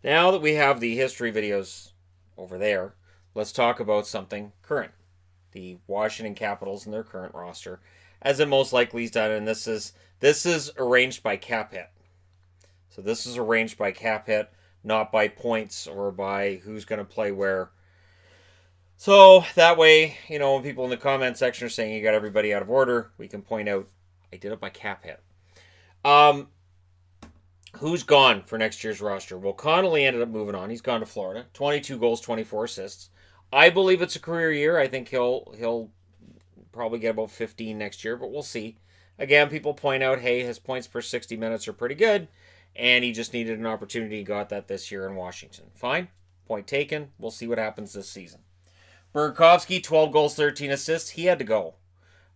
Now that we have the history videos over there, let's talk about something current. The Washington Capitals and their current roster, as it most likely is done, and this is arranged by cap hit. So this is arranged by cap hit, not by points or by who's going to play where. So that way, when people in the comment section are saying you got everybody out of order, we can point out I did it by cap hit. Um, who's gone for next year's roster? Well, Connolly ended up moving on. He's gone to Florida. 22 goals, 24 assists. I believe it's a career year. I think he'll probably get about 15 next year, but we'll see. Again, people point out, hey, his points per 60 minutes are pretty good, and he just needed an opportunity. He got that this year in Washington. Fine. Point taken. We'll see what happens this season. Burakovsky, 12 goals, 13 assists. He had to go.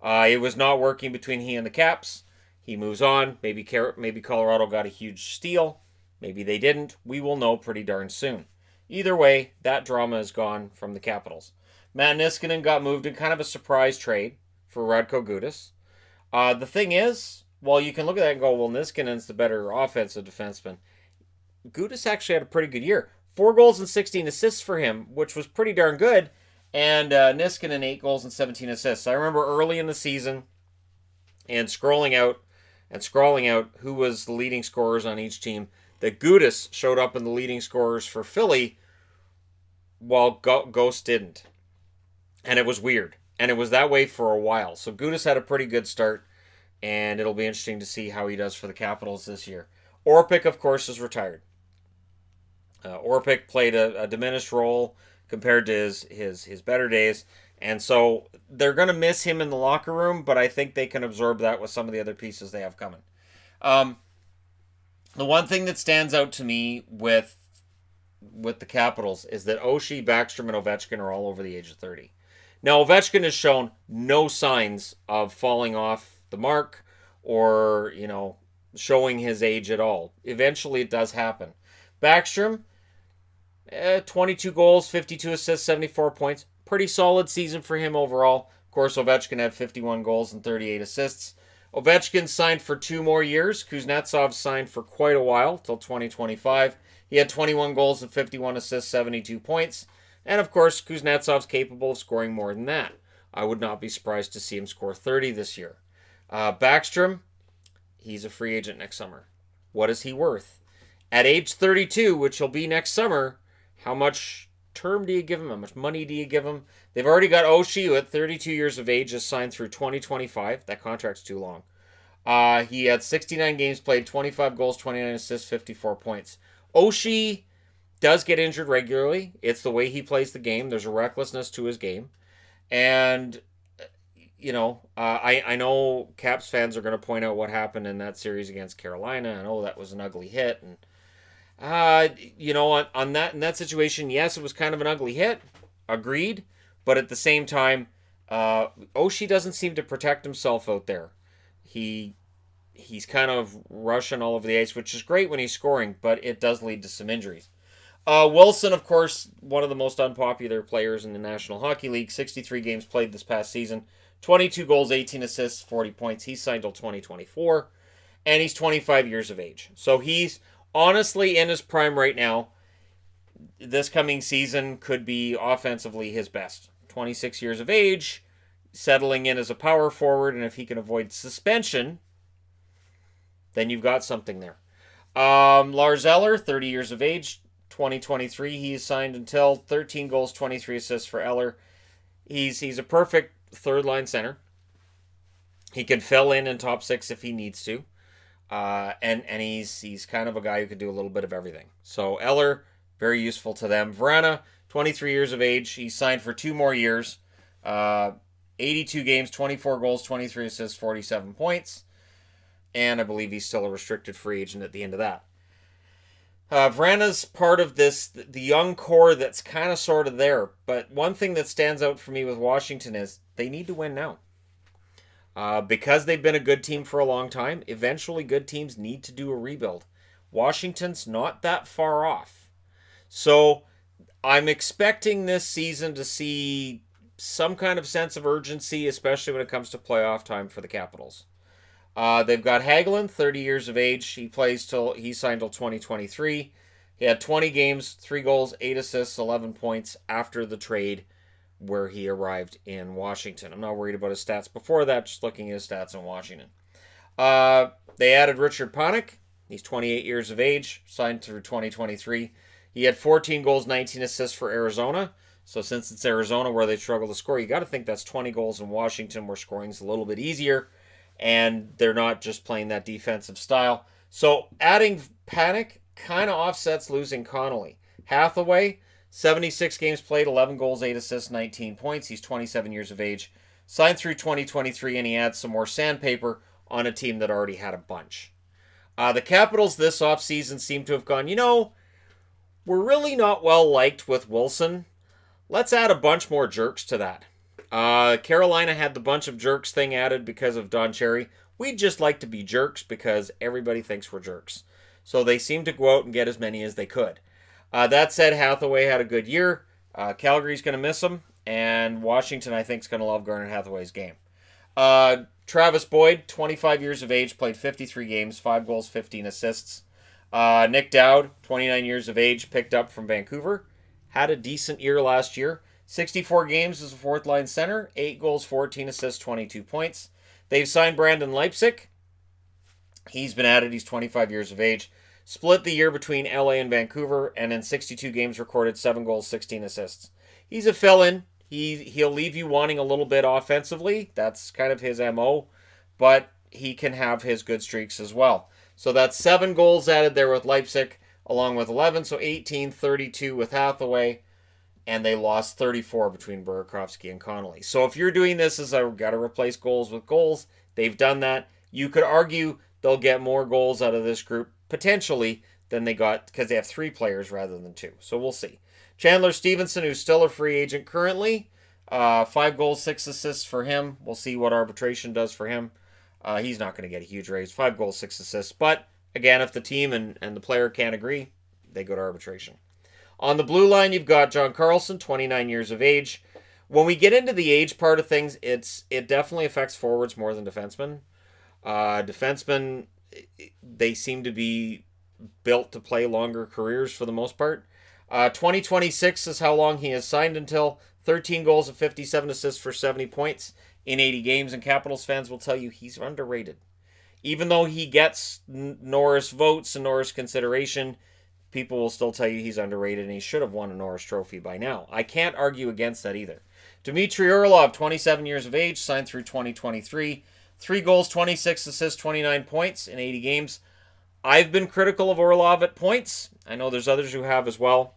It was not working between he and the Caps. He moves on. Maybe Colorado got a huge steal. Maybe they didn't. We will know pretty darn soon. Either way, that drama is gone from the Capitals. Matt Niskanen got moved in kind of a surprise trade for Radko Gudas. The thing is, well, you can look at that and go, well, Niskanen's the better offensive defenseman. Gudas actually had a pretty good year. 4 goals and 16 assists for him, which was pretty darn good. And Niskanen, 8 goals and 17 assists. I remember early in the season and scrolling out who was the leading scorers on each team, that Gudas showed up in the leading scorers for Philly while Ghost didn't. And it was weird. And it was that way for a while. So Gudas had a pretty good start, and it'll be interesting to see how he does for the Capitals this year. Orpik, of course, is retired. Orpik played a diminished role compared to his better days, and so they're going to miss him in the locker room, but I think they can absorb that with some of the other pieces they have coming. The one thing that stands out to me with the Capitals is that Oshie, Backstrom, and Ovechkin are all over the age of 30. Now, Ovechkin has shown no signs of falling off the mark or, showing his age at all. Eventually, it does happen. Backstrom, 22 goals, 52 assists, 74 points. Pretty solid season for him overall. Of course, Ovechkin had 51 goals and 38 assists. Ovechkin signed for 2 more years. Kuznetsov signed for quite a while, till 2025. He had 21 goals and 51 assists, 72 points. And of course, Kuznetsov's capable of scoring more than that. I would not be surprised to see him score 30 this year. Backstrom, he's a free agent next summer. What is he worth? At age 32, which he'll be next summer, how much term do you give him? How much money do you give him? They've already got Oshie, who at 32 years of age is signed through 2025. That contract's too long. He had 69 games played, 25 goals, 29 assists, 54 points. Oshie does get injured regularly. It's the way he plays the game. There's a recklessness to his game. And, I know Caps fans are going to point out what happened in that series against Carolina. I know that was an ugly hit. And, on that in that situation, yes, it was kind of an ugly hit. Agreed. But at the same time, Oshie doesn't seem to protect himself out there. He's kind of rushing all over the ice, which is great when he's scoring, but it does lead to some injuries. Wilson, of course, one of the most unpopular players in the National Hockey League. 63 games played this past season. 22 goals, 18 assists, 40 points. He's signed till 2024. And he's 25 years of age. So he's honestly in his prime right now. This coming season could be offensively his best. 26 years of age, settling in as a power forward, and if he can avoid suspension, then you've got something there. Lars Eller, 30 years of age, 2023. He is signed until 13 goals, 23 assists for Eller. He's a perfect third-line center. He can fill in top six if he needs to. And he's kind of a guy who can do a little bit of everything. So Eller, very useful to them. Vrana, 23 years of age. He's signed for 2 more years. 82 games, 24 goals, 23 assists, 47 points. And I believe he's still a restricted free agent at the end of that. Vrana's part of this, the young core that's kind of sort of there. But one thing that stands out for me with Washington is they need to win now. Because they've been a good team for a long time, eventually good teams need to do a rebuild. Washington's not that far off. So I'm expecting this season to see some kind of sense of urgency, especially when it comes to playoff time for the Capitals. They've got Hagelin, 30 years of age. He's signed till 2023. He had 20 games, 3 goals, 8 assists, 11 points after the trade where he arrived in Washington. I'm not worried about his stats before that, just looking at his stats in Washington. They added Richard Panik. He's 28 years of age, signed through 2023. He had 14 goals, 19 assists for Arizona. So since it's Arizona where they struggle to score, you got to think that's 20 goals in Washington where scoring's a little bit easier, and they're not just playing that defensive style. So adding Panik kind of offsets losing Connolly. Hathaway, 76 games played, 11 goals, 8 assists, 19 points. He's 27 years of age. Signed through 2023, and he adds some more sandpaper on a team that already had a bunch. The Capitals this offseason seem to have gone, we're really not well liked with Wilson. Let's add a bunch more jerks to that. Carolina had the bunch of jerks thing added because of Don Cherry. We'd just like to be jerks because everybody thinks we're jerks. So they seem to go out and get as many as they could. That said, Hathaway had a good year. Calgary's going to miss him. And Washington, I think, is going to love Garnet Hathaway's game. Travis Boyd, 25 years of age, played 53 games, 5 goals, 15 assists. Nick Dowd, 29 years of age, picked up from Vancouver. Had a decent year last year. 64 games as a fourth-line center, 8 goals, 14 assists, 22 points. They've signed Brandon Leipsic. He's been added. He's 25 years of age. Split the year between LA and Vancouver, and in 62 games recorded 7 goals, 16 assists. He's a fill-in. He'll leave you wanting a little bit offensively. That's kind of his MO, but he can have his good streaks as well. So that's 7 goals added there with Leipsic, along with 11, so 18, 32 with Hathaway, and they lost 34 between Burakovsky and Connolly. So if you're doing this as I've got to replace goals with goals, they've done that. You could argue they'll get more goals out of this group, potentially, than they got, because they have 3 players rather than 2. So we'll see. Chandler Stevenson, who's still a free agent currently, 5 goals, 6 assists for him. We'll see what arbitration does for him. He's not going to get a huge raise. 5 goals, 6 assists. But, again, if the team and the player can't agree, they go to arbitration. On the blue line, you've got John Carlson, 29 years of age. When we get into the age part of things, it definitely affects forwards more than defensemen. Defensemen, they seem to be built to play longer careers for the most part. 2026 is how long he has signed until. 13 goals and 57 assists for 70 points in 80 games, and Capitals fans will tell you he's underrated. Even though he gets Norris votes and Norris consideration, people will still tell you he's underrated and he should have won a Norris Trophy by now. I can't argue against that either. Dmitry Orlov, 27 years of age, signed through 2023. 3 goals, 26 assists, 29 points in 80 games. I've been critical of Orlov at points. I know there's others who have as well.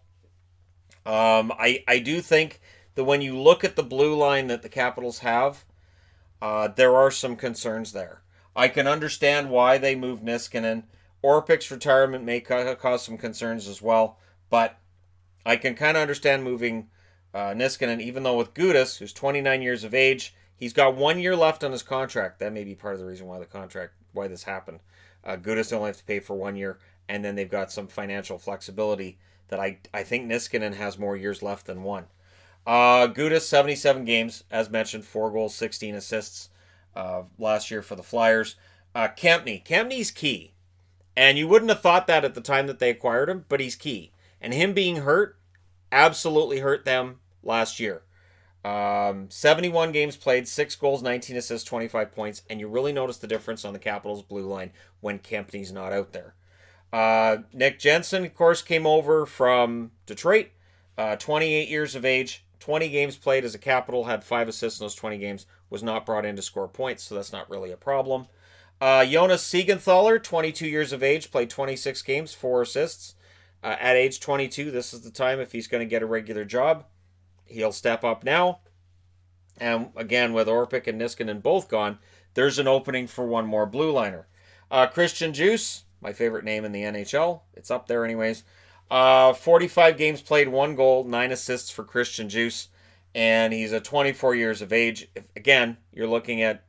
I do think that when you look at the blue line that the Capitals have, there are some concerns there. I can understand why they moved Niskanen. Orpik's retirement may cause some concerns as well, but I can kind of understand moving Niskanen, even though with Gudas, who's 29 years of age, he's got 1 year left on his contract. That may be part of the reason why this happened. Gudas only have to pay for 1 year, and then they've got some financial flexibility that I think Niskanen has more years left than 1. Gudas, 77 games, as mentioned, 4 goals, 16 assists last year for the Flyers. Kempny's key. And you wouldn't have thought that at the time that they acquired him, but he's key. And him being hurt absolutely hurt them last year. 71 games played, 6 goals, 19 assists, 25 points, and you really notice the difference on the Capitals' blue line when Kempny's not out there. Nick Jensen, of course, came over from Detroit, 28 years of age, 20 games played as a Capital, had 5 assists in those 20 games, was not brought in to score points, so that's not really a problem. Jonas Siegenthaler, 22 years of age, played 26 games, 4 assists. At age 22, this is the time if he's going to get a regular job. He'll step up now. And again, with Orpik and Niskanen both gone, there's an opening for one more blue liner. Christian Juice, my favorite name in the NHL. It's up there anyways. 45 games played, 1 goal, 9 assists for Christian Juice. And he's 24 years of age. Again, you're looking at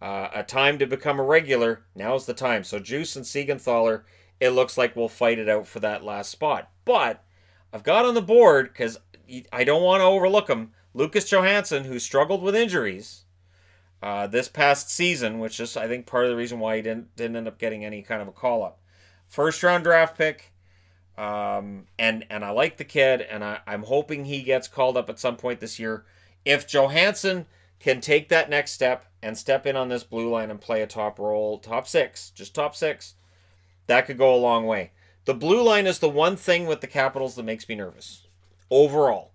a time to become a regular. Now's the time. So Juice and Siegenthaler, it looks like we'll fight it out for that last spot. But I've got on the board, because I don't want to overlook him, Lucas Johansson, who struggled with injuries this past season, which is, I think, part of the reason why he didn't end up getting any kind of a call-up. First-round draft pick. And I like the kid, and I'm hoping he gets called up at some point this year. If Johansson can take that next step and step in on this blue line and play a top role, top six, just top six, that could go a long way. The blue line is the one thing with the Capitals that makes me nervous overall.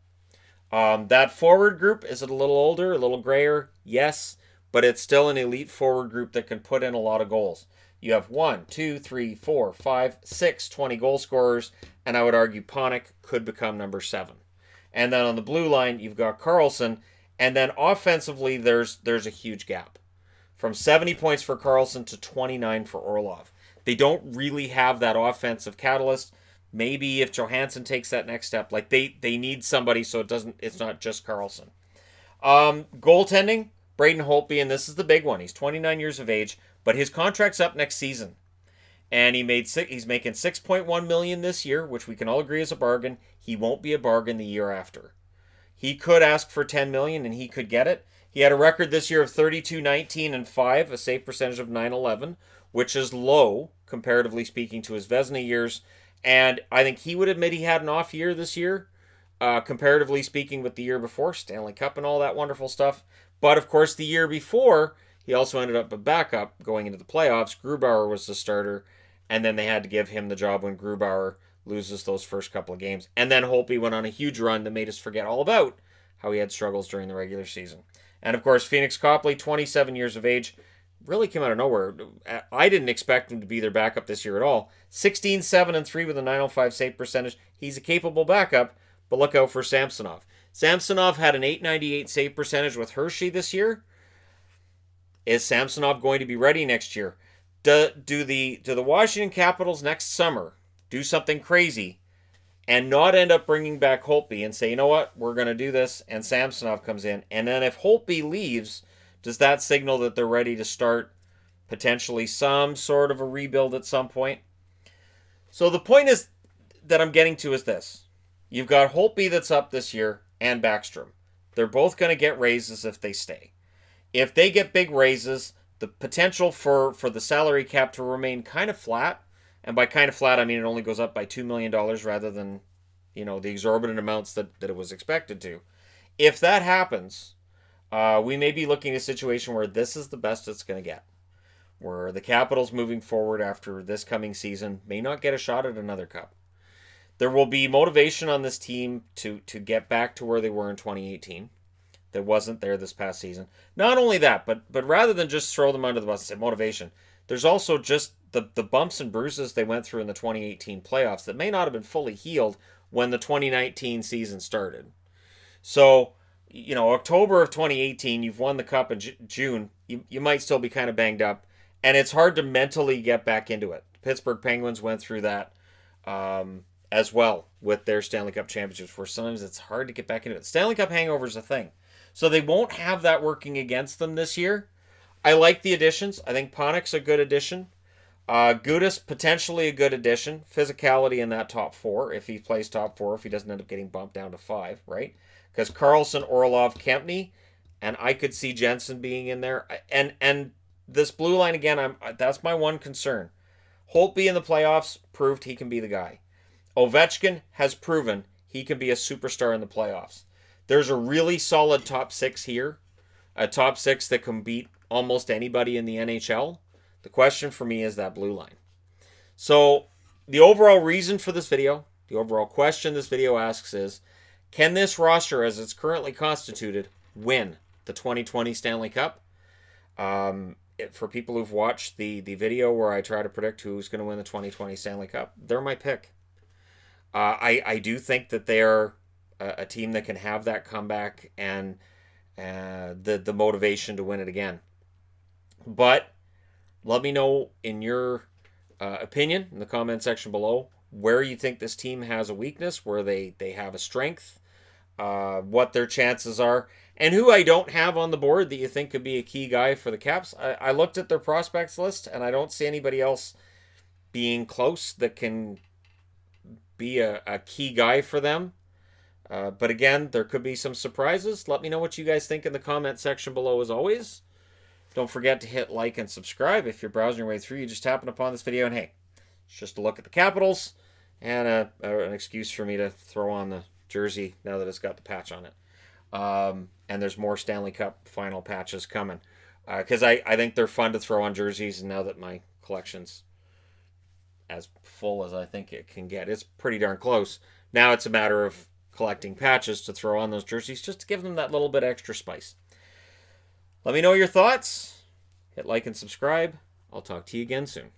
That forward group, is it a little older, a little grayer? Yes, but it's still an elite forward group that can put in a lot of goals. You have 1, 2, 3, 4, 5, 6 20 goal scorers, and I would argue Panik could become number 7. And then on the blue line, you've got Karlsson, and then offensively, there's a huge gap. From 70 points for Karlsson to 29 for Orlov. They don't really have that offensive catalyst. Maybe if Johansson takes that next step, like they need somebody so it's not just Karlsson. Goaltending, Braden Holtby, and this is the big one. He's 29 years of age, but his contract's up next season. And he's making $6.1 million this year, which we can all agree is a bargain. He won't be a bargain the year after. He could ask for $10 million and he could get it. He had a record this year of 32-19-5, a save percentage of .911, which is low, comparatively speaking, to his Vezina years. And I think he would admit he had an off year this year, comparatively speaking with the year before, Stanley Cup and all that wonderful stuff. But, of course, the year before, he also ended up a backup going into the playoffs. Grubauer was the starter, and then they had to give him the job when Grubauer loses those first couple of games. And then Holtby went on a huge run that made us forget all about how he had struggles during the regular season. And, of course, Phoenix Copley, 27 years of age, really came out of nowhere. I didn't expect him to be their backup this year at all. 16-7-3 with a .905 save percentage. He's a capable backup, but look out for Samsonov. Samsonov had an .898 save percentage with Hershey this year. Is Samsonov going to be ready next year? Do the Washington Capitals next summer do something crazy and not end up bringing back Holtby and say, you know what, we're going to do this, and Samsonov comes in? And then if Holtby leaves, does that signal that they're ready to start potentially some sort of a rebuild at some point? So the point is that I'm getting to is this. You've got Holtby that's up this year and Backstrom. They're both going to get raises if they stay. If they get big raises, the potential for the salary cap to remain kind of flat, and by kind of flat, I mean it only goes up by $2 million rather than, the exorbitant amounts that it was expected to. If that happens, we may be looking at a situation where this is the best it's going to get. Where the Capitals moving forward after this coming season may not get a shot at another cup. There will be motivation on this team to get back to where they were in 2018. That wasn't there this past season. Not only that, but rather than just throw them under the bus and say motivation, there's also just the bumps and bruises they went through in the 2018 playoffs that may not have been fully healed when the 2019 season started. So, October of 2018, you've won the cup in June, you might still be kind of banged up, and it's hard to mentally get back into it. Pittsburgh Penguins went through that as well with their Stanley Cup championships, where sometimes it's hard to get back into it. Stanley Cup hangover is a thing. So they won't have that working against them this year. I like the additions. I think Panik's a good addition. Gudas, potentially a good addition. Physicality in that top 4, if he plays top 4, if he doesn't end up getting bumped down to 5, right? Because Karlsson, Orlov, Kempny, and I could see Jensen being in there. And this blue line, again, that's my one concern. Holtby in the playoffs proved he can be the guy. Ovechkin has proven he can be a superstar in the playoffs. There's a really solid top 6 here. A top 6 that can beat almost anybody in the NHL. The question for me is that blue line. So the overall reason for this video, the overall question this video asks is, can this roster as it's currently constituted win the 2020 Stanley Cup? For people who've watched the video where I try to predict who's going to win the 2020 Stanley Cup, they're my pick. I do think that they're a team that can have that comeback and the motivation to win it again. But let me know in your opinion in the comment section below where you think this team has a weakness, where they have a strength, what their chances are, and who I don't have on the board that you think could be a key guy for the Caps. I looked at their prospects list, and I don't see anybody else being close that can be a key guy for them. But again, there could be some surprises. Let me know what you guys think in the comment section below as always. Don't forget to hit like and subscribe. If you're browsing your way through, you just happen upon this video, and hey, it's just a look at the Capitals. and an excuse for me to throw on the jersey now that it's got the patch on it. And there's more Stanley Cup final patches coming. Because I think they're fun to throw on jerseys, and now that my collection's as full as I think it can get, it's pretty darn close. Now it's a matter of collecting patches to throw on those jerseys just to give them that little bit extra spice. Let me know your thoughts. Hit like and subscribe. I'll talk to you again soon.